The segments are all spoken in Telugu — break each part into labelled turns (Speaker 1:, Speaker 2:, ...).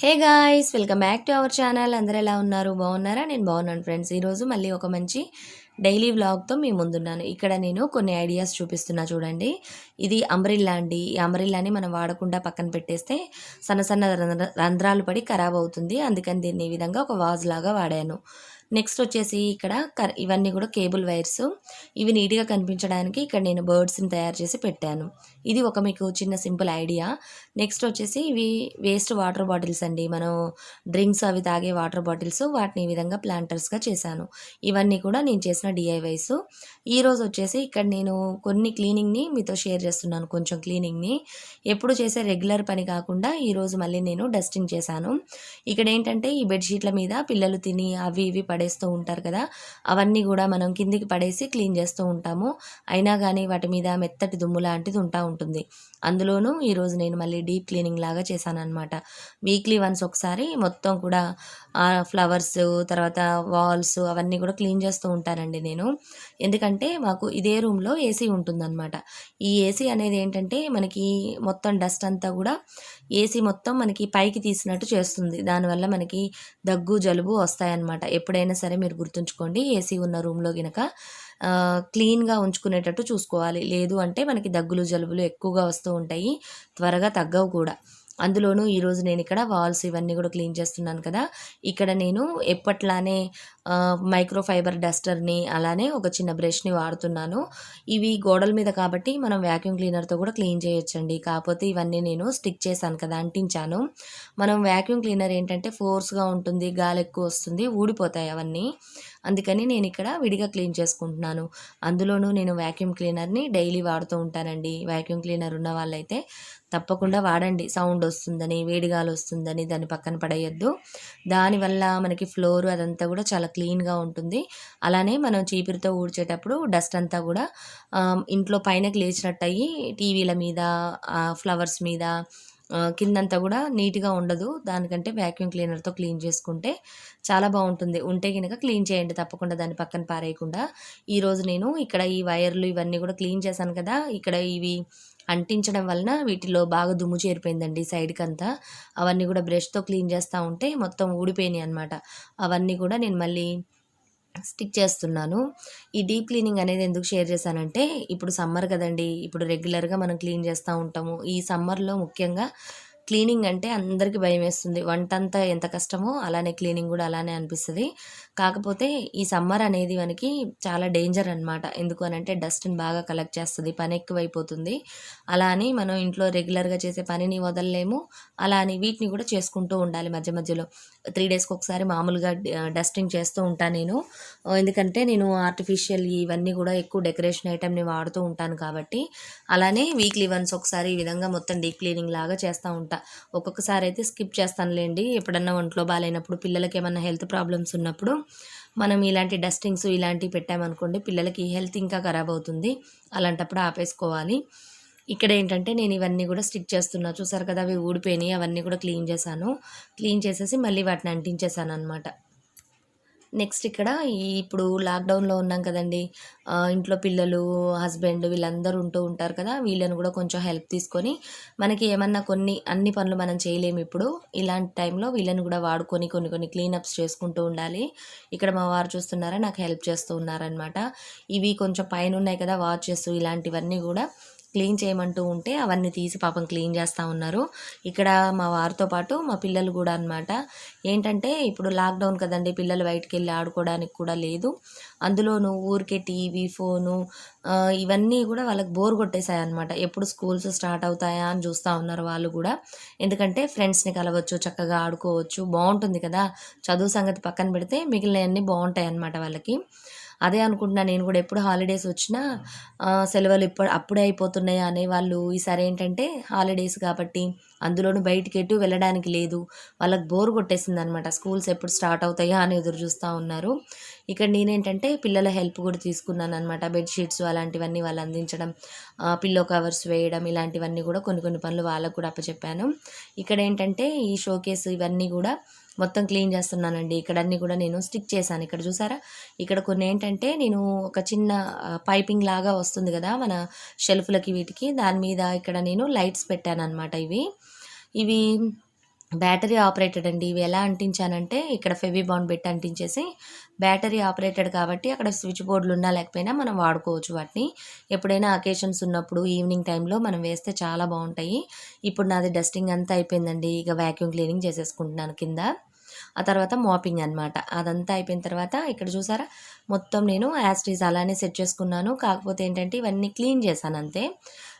Speaker 1: Hey guys, welcome back to our channel. అందరూ ఎలా ఉన్నారు? బాగున్నారా? నేను బాగున్నాను ఫ్రెండ్స్. ఈరోజు మళ్ళీ ఒక మంచి డైలీ వ్లాగ్తో మీ ముందున్నాను. ఇక్కడ నేను కొన్ని ఐడియాస్ చూపిస్తున్నా చూడండి. ఇది అంబ్రిల్లా అండి. ఈ అంబ్రిల్లాని మనం వాడకుండా పక్కన పెట్టేస్తే సన్న సన్న రంధ్రాలు పడి ఖరాబ్ అవుతుంది. అందుకని దీన్ని ఈ విధంగా ఒక వాజ్ లాగా వాడాను. నెక్స్ట్ వచ్చేసి ఇక్కడ ఇవన్నీ కూడా కేబుల్ వైర్స్. ఇవి నీట్గా కనిపించడానికి ఇక్కడ నేను బర్డ్స్ని తయారు చేసి పెట్టాను. ఇది ఒక మీకు చిన్న సింపుల్ ఐడియా. నెక్స్ట్ వచ్చేసి ఇవి వేస్ట్ వాటర్ బాటిల్స్ అండి. మనం డ్రింక్స్ అవి తాగే వాటర్ బాటిల్స్, వాటిని ఈ విధంగా ప్లాంటర్స్గా చేశాను. ఇవన్నీ కూడా నేను చేసిన డిఐవైస్. ఈరోజు వచ్చేసి ఇక్కడ నేను కొన్ని క్లీనింగ్ని మీతో షేర్ చేస్తున్నాను. కొంచెం క్లీనింగ్ని ఎప్పుడు చేసే రెగ్యులర్ పని కాకుండా ఈరోజు మళ్ళీ నేను డస్టింగ్ చేశాను. ఇక్కడ ఏంటంటే ఈ బెడ్షీట్ల మీద పిల్లలు తిని అవి ఇవి పడేస్తూ ఉంటారు కదా, అవన్నీ కూడా మనం కిందికి పడేసి క్లీన్ చేస్తూ ఉంటాము. అయినా కానీ వాటి మీద మెత్తటి దుమ్ము లాంటిది ఉంటుంది. అందులోనూ ఈరోజు నేను మళ్ళీ డీప్ క్లీనింగ్ లాగా చేశాను అనమాట. వీక్లీ వన్స్ ఒకసారి మొత్తం కూడా ఫ్లవర్స్, తర్వాత వాల్స్ అవన్నీ కూడా క్లీన్ చేస్తూ ఉంటానండి నేను. ఎందుకంటే మాకు ఇదే రూమ్లో ఏసీ ఉంటుందన్నమాట. ఈ ఏసీ అనేది ఏంటంటే మనకి మొత్తం డస్ట్ అంతా కూడా ఏసీ మొత్తం మనకి పైకి తీసినట్టు చేస్తుంది. దానివల్ల మనకి దగ్గు జలుబు వస్తాయన్నమాట. ఎప్పుడైనా సరే మీరు గుర్తుంచుకోండి, ఏసీ ఉన్న రూమ్లో గినక క్లీన్గా ఉంచుకునేటట్టు చూసుకోవాలి. లేదు అంటే మనకి దగ్గులు జలుబులు ఎక్కువగా వస్తూ ఉంటాయి, త్వరగా తగ్గవు కూడా. అందులోనూ ఈరోజు నేను ఇక్కడ వాల్స్ ఇవన్నీ కూడా క్లీన్ చేస్తున్నాను కదా. ఇక్కడ నేను ఎప్పట్లానే మైక్రో ఫైబర్ డస్టర్ని అలానే ఒక చిన్న బ్రష్ని వాడుతున్నాను. ఇవి గోడల మీద కాబట్టి మనం వ్యాక్యూమ్ క్లీనర్తో కూడా క్లీన్ చేయొచ్చండి. కాకపోతే ఇవన్నీ నేను స్టిక్ చేశాను కదా, అంటించాను. మనం వ్యాక్యూమ్ క్లీనర్ ఏంటంటే ఫోర్స్గా ఉంటుంది, గాలి ఎక్కువ వస్తుంది, ఊడిపోతాయి అవన్నీ. అందుకని నేను ఇక్కడ విడిగా క్లీన్ చేసుకుంటున్నాను. అందులోనూ నేను వ్యాక్యూమ్ క్లీనర్ని డైలీ వాడుతూ ఉంటానండి. వ్యాక్యూమ్ క్లీనర్ ఉన్న వాళ్ళైతే తప్పకుండా వాడండి. సౌండ్ వస్తుందని, వేడిగాలు వస్తుందని దాన్ని పక్కన పడేయద్దు. దానివల్ల మనకి ఫ్లోర్ అదంతా కూడా చాలా క్లీన్గా ఉంటుంది. అలానే మనం చీపురుతో ఊడ్చేటప్పుడు డస్ట్ అంతా కూడా ఇంట్లో పైనకి లేచినట్టు అయ్యి టీవీల మీద, ఫ్లవర్స్ మీద, కిందంతా కూడా నీట్గా ఉండదు. దానికంటే వ్యాక్యూమ్ క్లీనర్తో క్లీన్ చేసుకుంటే చాలా బాగుంటుంది. ఉంటే కనుక క్లీన్ చేయండి తప్పకుండా, దాన్ని పక్కన పారేయకుండా. ఈరోజు నేను ఇక్కడ ఈ వైర్లు ఇవన్నీ కూడా క్లీన్ చేశాను కదా. ఇక్కడ ఇవి అంటించడం వలన వీటిలో బాగా దుమ్ము చేరిపోయిందండి సైడ్కి అంతా. అవన్నీ కూడా బ్రష్తో క్లీన్ చేస్తూ ఉంటే మొత్తం ఊడిపోయినాయి అనమాట. అవన్నీ కూడా నేను మళ్ళీ స్టిక్ చేస్తున్నాను. ఈ డీప్ క్లీనింగ్ అనేది ఎందుకు షేర్ చేశానంటే, ఇప్పుడు సమ్మర్ కదండి, ఇప్పుడు రెగ్యులర్గా మనం క్లీన్ చేస్తూ ఉంటాము. ఈ సమ్మర్లో ముఖ్యంగా క్లీనింగ్ అంటే అందరికీ భయం వేస్తుంది. వంట అంతా ఎంత కష్టమో అలానే క్లీనింగ్ కూడా అలానే అనిపిస్తుంది. కాకపోతే ఈ సమ్మర్ అనేది మనకి చాలా డేంజర్ అనమాట. ఎందుకు అనంటే డస్ట్ని బాగా కలెక్ట్ చేస్తుంది, పని ఎక్కువైపోతుంది. అలా అని మనం ఇంట్లో రెగ్యులర్గా చేసే పనిని వదలలేము. అలా అని వీటిని కూడా చేసుకుంటూ ఉండాలి మధ్య మధ్యలో. 3 డేస్కి ఒకసారి మామూలుగా డస్టింగ్ చేస్తూ ఉంటాను నేను. ఎందుకంటే నేను ఆర్టిఫిషియల్ ఇవన్నీ కూడా ఎక్కువ డెకరేషన్ ఐటెంని వాడుతూ ఉంటాను కాబట్టి. అలానే వీక్లీ వన్స్ ఒకసారి ఈ విధంగా మొత్తం డీప్ క్లీనింగ్ లాగా చేస్తూ ఉంటాను. ఒక్కొక్కసారి అయితే స్కిప్ చేస్తానులేండి. ఎప్పుడన్నా ఒంట్లో బాగాలేనప్పుడు, పిల్లలకి ఏమన్నా హెల్త్ ప్రాబ్లమ్స్ ఉన్నప్పుడు మనం ఇలాంటి డస్టింగ్స్ ఇలాంటివి పెట్టామనుకోండి, పిల్లలకి హెల్త్ ఇంకా ఖరాబ్ అవుతుంది. అలాంటప్పుడు ఆపేసుకోవాలి. ఇక్కడ ఏంటంటే నేను ఇవన్నీ కూడా స్టిక్ చేస్తున్నా. చూసారు కదా, అవి ఊడిపోయినాయి. అవన్నీ కూడా క్లీన్ చేశాను. క్లీన్ చేసేసి మళ్ళీ వాటిని అంటించేసాను అనమాట. నెక్స్ట్ ఇక్కడ ఇప్పుడు లాక్డౌన్లో ఉన్నాం కదండి. ఇంట్లో పిల్లలు, హస్బెండ్ వీళ్ళందరూ ఉంటూ ఉంటారు కదా. వీళ్ళని కూడా కొంచెం హెల్ప్ తీసుకొని, మనకి ఏమన్నా అన్ని పనులు మనం చేయలేము ఇప్పుడు. ఇలాంటి టైంలో వీళ్ళని కూడా వాడుకొని కొన్ని క్లీనప్స్ చేసుకుంటూ ఉండాలి. ఇక్కడ మా వారు చూస్తున్నారా, నాకు హెల్ప్ చేస్తూ ఉన్నారనమాట. ఇవి కొంచెం పైన ఉన్నాయి కదా వాచెస్, ఇలాంటివన్నీ కూడా క్లీన్ చేయమంటూ ఉంటే అవన్నీ తీసి పాపం క్లీన్ చేస్తూ ఉన్నారు. ఇక్కడ మా వారితో పాటు మా పిల్లలు కూడా అనమాట. ఏంటంటే ఇప్పుడు లాక్డౌన్ కదండి, పిల్లలు బయటికి వెళ్ళి ఆడుకోవడానికి కూడా లేదు. అందులోనూ ఊరికే టీవీ, ఫోను ఇవన్నీ కూడా వాళ్ళకి బోర్ కొట్టేశాయి అనమాట. ఎప్పుడు స్కూల్స్ స్టార్ట్ అవుతాయా అని చూస్తూ ఉన్నారు వాళ్ళు కూడా. ఎందుకంటే ఫ్రెండ్స్ని కలవచ్చు, చక్కగా ఆడుకోవచ్చు, బాగుంటుంది కదా. చదువు సంగతి పక్కన పెడితే మిగిలినవన్నీ బాగుంటాయి అన్నమాట వాళ్ళకి. అదే అనుకుంటున్నా నేను కూడా. ఎప్పుడు హాలిడేస్ వచ్చినా సెలవులు అప్పుడే అయిపోతున్నాయి అనేవాళ్ళు. ఈసారి ఏంటంటే హాలిడేస్ కాబట్టి, అందులోనూ బయటికి ఎటు వెళ్ళడానికి లేదు. వాళ్ళకి బోర్ కొట్టేసింది అనమాట. స్కూల్స్ ఎప్పుడు స్టార్ట్ అవుతాయా అని ఎదురు చూస్తూ ఉన్నారు. ఇక్కడ నేనేంటంటే పిల్లల హెల్ప్ కూడా తీసుకున్నాను అనమాట. బెడ్షీట్స్ అలాంటివన్నీ వాళ్ళు అందించడం, పిల్లో కవర్స్ వేయడం, ఇలాంటివన్నీ కూడా కొన్ని పనులు వాళ్ళకు కూడా అప్పచెప్పాను. ఇక్కడ ఏంటంటే ఈ షోకేస్ ఇవన్నీ కూడా మొత్తం క్లీన్ చేస్తున్నానండి. ఇక్కడ అన్నీ కూడా నేను స్టిక్ చేశాను. ఇక్కడ చూసారా, ఇక్కడ కొన్ని ఏంటంటే నేను ఒక చిన్న పైపింగ్ లాగా వస్తుంది కదా మన షెల్ఫ్లకి వీటికి, దాని మీద ఇక్కడ నేను లైట్స్ పెట్టాను అనమాట. ఇవి బ్యాటరీ ఆపరేటెడ్ అండి. ఇవి ఎలా అంటించానంటే ఇక్కడ ఫెవిబాండ్ పెట్టి అంటించేసి బ్యాటరీ ఆపరేటెడ్ కాబట్టి అక్కడ స్విచ్ బోర్డులు ఉన్నా లేకపోయినా మనం వాడుకోవచ్చు వాటిని. ఎప్పుడైనా అకేషన్స్ ఉన్నప్పుడు ఈవినింగ్ టైంలో మనం వేస్తే చాలా బాగుంటాయి. ఇప్పుడు నాది డస్టింగ్ అంతా అయిపోయిందండి. ఇక వ్యాక్యూమ్ క్లీనింగ్ చేసేసుకుంటున్నాను కింద. ఆ తర్వాత మాపింగ్ అనమాట. అదంతా అయిపోయిన తర్వాత ఇక్కడ చూసారా మొత్తం నేను యాజ్ ఇట్ ఈజ్ అలానే సెట్ చేసుకున్నాను. కాకపోతే ఏంటంటే ఇవన్నీ క్లీన్ చేశాను అంతే.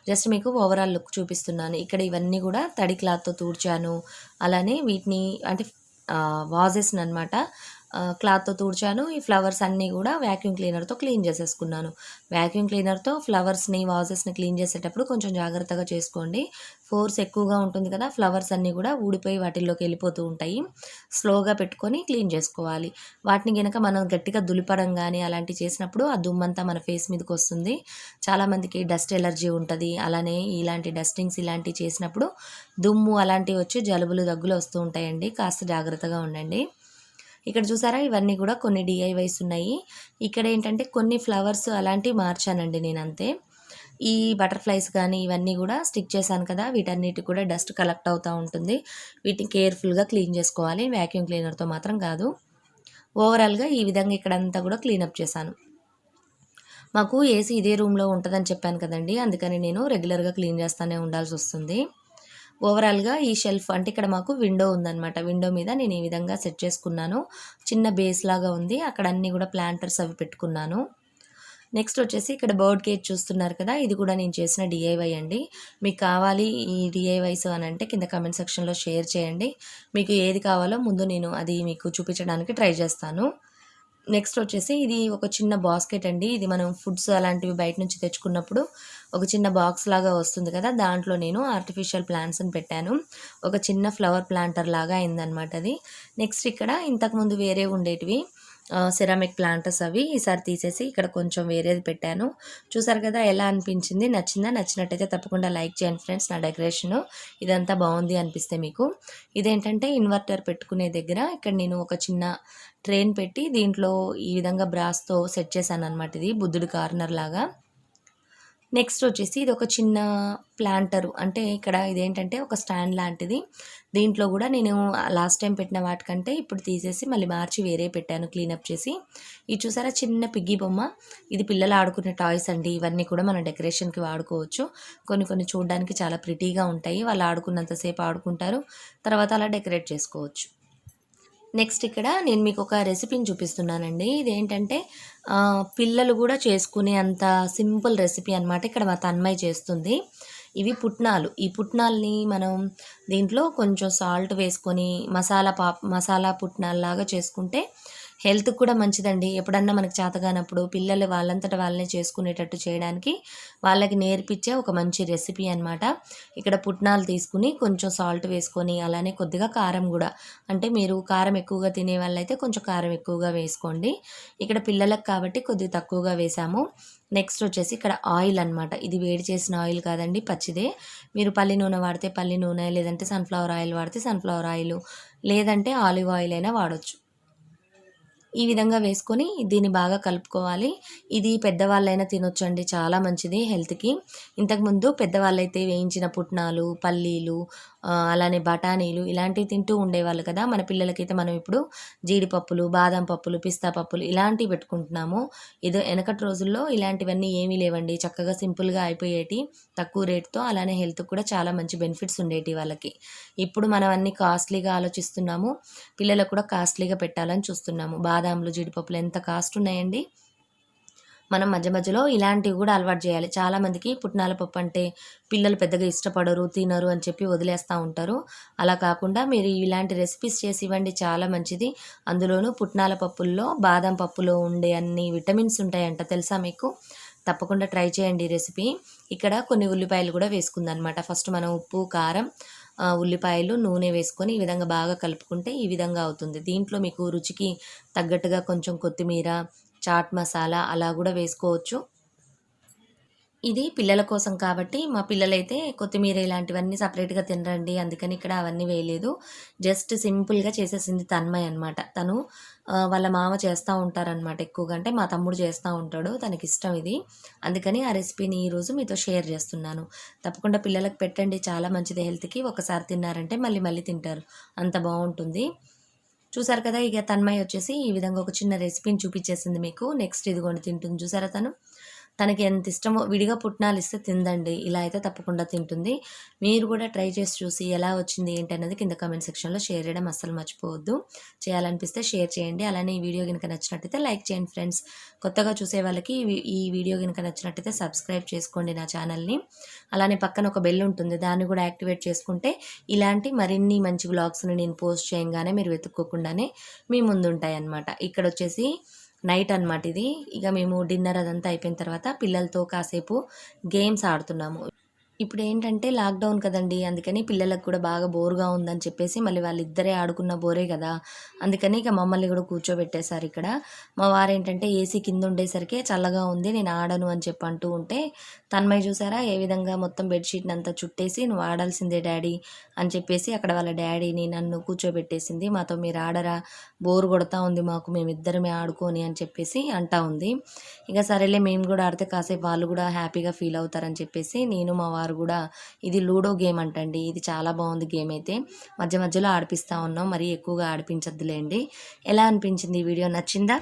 Speaker 1: జస్ట్ మీకు ఓవరాల్ లుక్ చూపిస్తున్నాను. ఇక్కడ ఇవన్నీ కూడా తడి క్లాత్తో తుడిచాను. అలానే వీటిని అంటే వాజెస్ని అనమాట క్లాత్తో తుడిచాను. ఈ ఫ్లవర్స్ అన్నీ కూడా వ్యాక్యూమ్ క్లీనర్తో క్లీన్ చేసేసుకున్నాను. వ్యాక్యూమ్ క్లీనర్తో ఫ్లవర్స్ని వాజెస్ని క్లీన్ చేసేటప్పుడు కొంచెం జాగ్రత్తగా చేసుకోండి. ఫోర్స్ ఎక్కువగా ఉంటుంది కదా, ఫ్లవర్స్ అన్నీ కూడా ఊడిపోయి వాటిల్లోకి వెళ్ళిపోతూ ఉంటాయి. స్లోగా పెట్టుకొని క్లీన్ చేసుకోవాలి. వాటిని గనక మనం గట్టిగా దులిపడం కానీ అలాంటివి చేసినప్పుడు ఆ దుమ్మంతా మన ఫేస్ మీదకి వస్తుంది. చాలామందికి డస్ట్ ఎలర్జీ ఉంటుంది. అలానే ఇలాంటి డస్టింగ్స్ ఇలాంటివి చేసినప్పుడు దుమ్ము అలాంటివి వచ్చి జలుబులు దగ్గులు వస్తూ ఉంటాయండి. కాస్త జాగ్రత్తగా ఉండండి. ఇక్కడ చూసారా ఇవన్నీ కూడా కొన్ని డిఐవైస్ ఉన్నాయి. ఇక్కడ ఏంటంటే కొన్ని ఫ్లవర్స్ అలాంటివి మార్చానండి నేను అంతే. ఈ బటర్ఫ్లైస్ కానీ ఇవన్నీ కూడా స్టిక్ చేశాను కదా, వీటన్నిటి కూడా డస్ట్ కలెక్ట్ అవుతూ ఉంటుంది. వీటిని కేర్ఫుల్గా క్లీన్ చేసుకోవాలి, వ్యాక్యూమ్ క్లీనర్తో మాత్రం కాదు. ఓవరాల్గా ఈ విధంగా ఇక్కడంతా కూడా క్లీనప్ చేశాను. మాకు ఏసీ ఇదే రూమ్లో ఉంటుందని చెప్పాను కదండి, అందుకని నేను రెగ్యులర్గా క్లీన్ చేస్తూనే ఉండాల్సి వస్తుంది. ఓవరాల్గా ఈ షెల్ఫ్ అంటే ఇక్కడ మాకు విండో ఉందన్నమాట. విండో మీద నేను ఈ విధంగా సెట్ చేసుకున్నాను. చిన్న బేస్ లాగా ఉంది, అక్కడ అన్నీ కూడా ప్లాంటర్స్ అవి పెట్టుకున్నాను. నెక్స్ట్ వచ్చేసి ఇక్కడ బర్డ్ కేజ్ చూస్తున్నారు కదా, ఇది కూడా నేను చేసిన డిఐవై అండి. మీకు కావాలి ఈ డిఐవైస్ అని అంటే కింద కమెంట్ సెక్షన్లో షేర్ చేయండి. మీకు ఏది కావాలో ముందు నేను అది మీకు చూపించడానికి ట్రై చేస్తాను. నెక్స్ట్ వచ్చేసి ఇది ఒక చిన్న బాస్కెట్ అండి. ఇది మనం ఫుడ్స్ అలాంటివి బయట నుంచి తెచ్చుకున్నప్పుడు ఒక చిన్న బాక్స్ లాగా వస్తుంది కదా, దాంట్లో నేను ఆర్టిఫిషియల్ ప్లాంట్స్ని పెట్టాను. ఒక చిన్న ఫ్లవర్ ప్లాంటర్ లాగా అయిందనమాట అది. నెక్స్ట్ ఇక్కడ ఇంతకుముందు వేరే ఉండేటివి సెరామిక్ ప్లాంటర్స్ అవి ఈసారి తీసేసి ఇక్కడ కొంచెం వేరేది పెట్టాను. చూసారు కదా ఎలా అనిపించింది, నచ్చిందా? నచ్చినట్టయితే తప్పకుండా లైక్ చేయండి ఫ్రెండ్స్. నా డెకరేషను ఇదంతా బాగుంది అనిపిస్తే మీకు. ఇదేంటంటే ఇన్వర్టర్ పెట్టుకునే దగ్గర ఇక్కడ నేను ఒక చిన్న ట్రైన్ పెట్టి దీంట్లో ఈ విధంగా బ్రాస్తో సెట్ చేశాను అనమాట. ఇది బుద్ధుడి కార్నర్ లాగా. నెక్స్ట్ వచ్చేసి ఇది ఒక చిన్న ప్లాంటరు, అంటే ఇక్కడ ఇదేంటంటే ఒక స్టాండ్ లాంటిది. దీంట్లో కూడా నేను లాస్ట్ టైం పెట్టిన వాటికంటే ఇప్పుడు తీసేసి మళ్ళీ మార్చి వేరే పెట్టాను క్లీనప్ చేసి. ఇది చూసారా చిన్న పిగ్గీ బొమ్మ, ఇది పిల్లలు ఆడుకునే టాయ్స్ అండి. ఇవన్నీ కూడా మనం డెకరేషన్కి వాడుకోవచ్చు. కొన్ని కొన్ని చూడడానికి చాలా ప్రిటీగా ఉంటాయి. వాళ్ళు ఆడుకున్నంతసేపు ఆడుకుంటారు, తర్వాత అలా డెకరేట్ చేసుకోవచ్చు. నెక్స్ట్ ఇక్కడ నేను మీకు ఒక రెసిపీని చూపిస్తున్నానండి. ఇదేంటంటే పిల్లలు కూడా చేసుకునే అంత సింపుల్ రెసిపీ అనమాట. ఇక్కడ మా తన్మయ్య చేస్తుంది. ఇవి పుట్నాలు. ఈ పుట్నాల్ని మనం దీంట్లో కొంచెం సాల్ట్ వేసుకొని మసాలా పుట్నాల్లాగా చేసుకుంటే హెల్త్కి కూడా మంచిదండి. ఎప్పుడన్నా మనకు చేతగానప్పుడు పిల్లలు వాళ్ళంతట వాళ్ళనే చేసుకునేటట్టు చేయడానికి వాళ్ళకి నేర్పించే ఒక మంచి రెసిపీ అనమాట. ఇక్కడ పుట్నాలు తీసుకుని కొంచెం సాల్ట్ వేసుకొని అలానే కొద్దిగా కారం కూడా, అంటే మీరు కారం ఎక్కువగా తినే వాళ్ళైతే కొంచెం కారం ఎక్కువగా వేసుకోండి. ఇక్కడ పిల్లలకు కాబట్టి కొద్దిగా తక్కువగా వేసాము. నెక్స్ట్ వచ్చేసి ఇక్కడ ఆయిల్ అనమాట. ఇది వేడి చేసిన ఆయిల్ కాదండి, పచ్చిదే. మీరు పల్లి నూనె వాడితే పల్లి నూనె, లేదంటే సన్ఫ్లవర్ ఆయిల్ వాడితే సన్ఫ్లవర్ ఆయిల్, లేదంటే ఆలివ్ ఆయిల్ అయినా వాడచ్చు. ఈ విధంగా వేసుకొని దీన్ని బాగా కలుపుకోవాలి. ఇది పెద్దవాళ్ళైనా తినొచ్చండి, చాలా మంచిది హెల్త్కి. ఇంతకుముందు పెద్దవాళ్ళైతే వేయించిన పుట్నాలు, పల్లీలు, అలానే బఠానీలు ఇలాంటివి తింటూ ఉండేవాళ్ళు కదా. మన పిల్లలకైతే మనం ఇప్పుడు జీడిపప్పులు, బాదం పప్పులు, పిస్తా పప్పులు ఇలాంటివి పెట్టుకుంటున్నాము. ఏదో వెనకటి రోజుల్లో ఇలాంటివన్నీ ఏమీ లేవండి, చక్కగా సింపుల్గా అయిపోయేటి, తక్కువ రేటుతో. అలానే హెల్త్కి కూడా చాలా మంచి బెనిఫిట్స్ ఉండేటి వాళ్ళకి. ఇప్పుడు మనం అన్ని కాస్ట్లీగా ఆలోచిస్తున్నాము, పిల్లలకు కూడా కాస్ట్లీగా పెట్టాలని చూస్తున్నాము. బాదాంలు, జీడిపప్పులు ఎంత కాస్ట్ ఉన్నాయండి. మనం మధ్య మధ్యలో ఇలాంటివి కూడా అలవాటు చేయాలి. చాలామందికి పుట్నాల పప్పు అంటే పిల్లలు పెద్దగా ఇష్టపడరు, తినరు అని చెప్పి వదిలేస్తూ ఉంటారు. అలా కాకుండా మీరు ఇలాంటి రెసిపీస్ చేసి ఇవ్వండి, చాలా మంచిది. అందులోనూ పుట్నాల పప్పుల్లో బాదం పప్పులో ఉండే అన్ని విటమిన్స్ ఉంటాయంట, తెలుసా మీకు? తప్పకుండా ట్రై చేయండి ఈ రెసిపీ. ఇక్కడ కొన్ని ఉల్లిపాయలు కూడా వేసుకుందనమాట. ఫస్ట్ మనం ఉప్పు, కారం, ఉల్లిపాయలు, నూనె వేసుకొని ఈ విధంగా బాగా కలుపుకుంటే ఈ విధంగా అవుతుంది. దీంట్లో మీకు రుచికి తగ్గట్టుగా కొంచెం కొత్తిమీర, చాట్ మసాలా అలా కూడా వేసుకోవచ్చు. ఇది పిల్లల కోసం కాబట్టి మా పిల్లలైతే కొత్తిమీర ఇలాంటివన్నీ సపరేట్‌గా తినరండి. అందుకని ఇక్కడ అవన్నీ వేయలేదు. జస్ట్ సింపుల్‌గా చేసేసింది తన్మయ్ అనమాట. తను వాళ్ళ మామ చేస్తా ఉంటారనమాట ఎక్కువగా. అంటే మా తమ్ముడు చేస్తా ఉంటాడు. తనకిష్టం ఇది. అందుకని ఆ రెసిపీని ఈరోజు మీతో షేర్ చేస్తున్నాను. తప్పకుండా పిల్లలకి పెట్టండి. చాలా మంచిది హెల్త్‌కి. ఒకసారి తిన్నారంటే మళ్ళీ మళ్ళీ తింటారు. అంత బావుంటుంది. చూసారు కదా! ఇక తన్మయ్ వచ్చేసి ఈ విధంగా ఒక చిన్న రెసిపీని చూపిచ్చేసింది మీకు. నెక్స్ట్ ఇదిగోండి తింటుంది చూసారా తను? తనకి ఎంత ఇష్టమో విడిగా పుట్నాలిస్తే తినదండి. ఇలా అయితే తప్పకుండా తింటుంది. మీరు కూడా ట్రై చేసి చూసి ఎలా వచ్చింది ఏంటన్నది కింద కామెంట్ సెక్షన్‌లో షేర్ చేయడం అస్సలు మర్చిపోవద్దు. చేయాలనిపిస్తే షేర్ చేయండి. అలానే ఈ వీడియో గనుక నచ్చినట్టయితే లైక్ చేయండి ఫ్రెండ్స్. కొత్తగా చూసే వాళ్ళకి ఈ వీడియో గనుక నచ్చినట్టయితే సబ్స్క్రైబ్ చేసుకోండి నా ఛానల్‌ని. అలానే పక్కన ఒక బెల్ ఉంటుంది. దాన్ని కూడా యాక్టివేట్ చేసుకుంటే ఇలాంటి మరిన్ని మంచి వ్లాగ్స్‌ని నేను పోస్ట్ చేయంగానే మీరు వెతుక్కోకుండానే మీ ముందుంటాయన్నమాట. ఇక్కడొచ్చేసి నైట్ అనమాట ఇది. ఇక మేము డిన్నర్ అదంతా అయిపోయిన తర్వాత పిల్లలతో కాసేపు గేమ్స్ ఆడుతున్నాము. ఇప్పుడేంటంటే లాక్‌డౌన్ కదండీ! అందుకని పిల్లలకు కూడా బాగా బోర్‌గా ఉందని చెప్పేసి మళ్ళీ వాళ్ళిద్దరే ఆడుకున్న బోరే గదా! అందుకని ఇక మమ్మల్ని గూడా కూర్చోబెట్టేశారిక్కడ. మా వారేంటంటే ఏసీ కిందుండేసరికే చల్లగా ఉంది నేను ఆడను అని చెప్పి అంటూ ఉంటే, తన్మయ్ చూసారా ఏ విధంగా మొత్తం బెడ్‌షీట్‌నంతా చుట్టేసి "నువ్వు ఆడాల్సిందే డాడీ" అని చెప్పేసి అక్కడ వాళ్ళ డాడీని, నన్ను కూర్చోబెట్టేసింది. "మాతో మీరు ఆడరా? బోర్ కొడతా ఉంది మాకు మేమిద్దరమే ఆడుకొని" అని చెప్పేసి అంటా ఉంది. ఇక సరేలే మేము గూడా ఆడితే కాసేపు వాళ్ళు గూడా హ్యాపీగా ఫీల్ అవుతారని చెప్పేసి నేను మా వారు గూడా ఇది లూడో గేమ్ అంటండి. ఇది చాలా బావుంది గేమ్ అయితే. మధ్య మధ్యలో ఆడిపిస్తా ఉన్నాం. మరీ ఎక్కువగా ఆడిపించొద్దులేండి. ఎలా అనిపించింది ఈ వీడియో నచ్చిందా?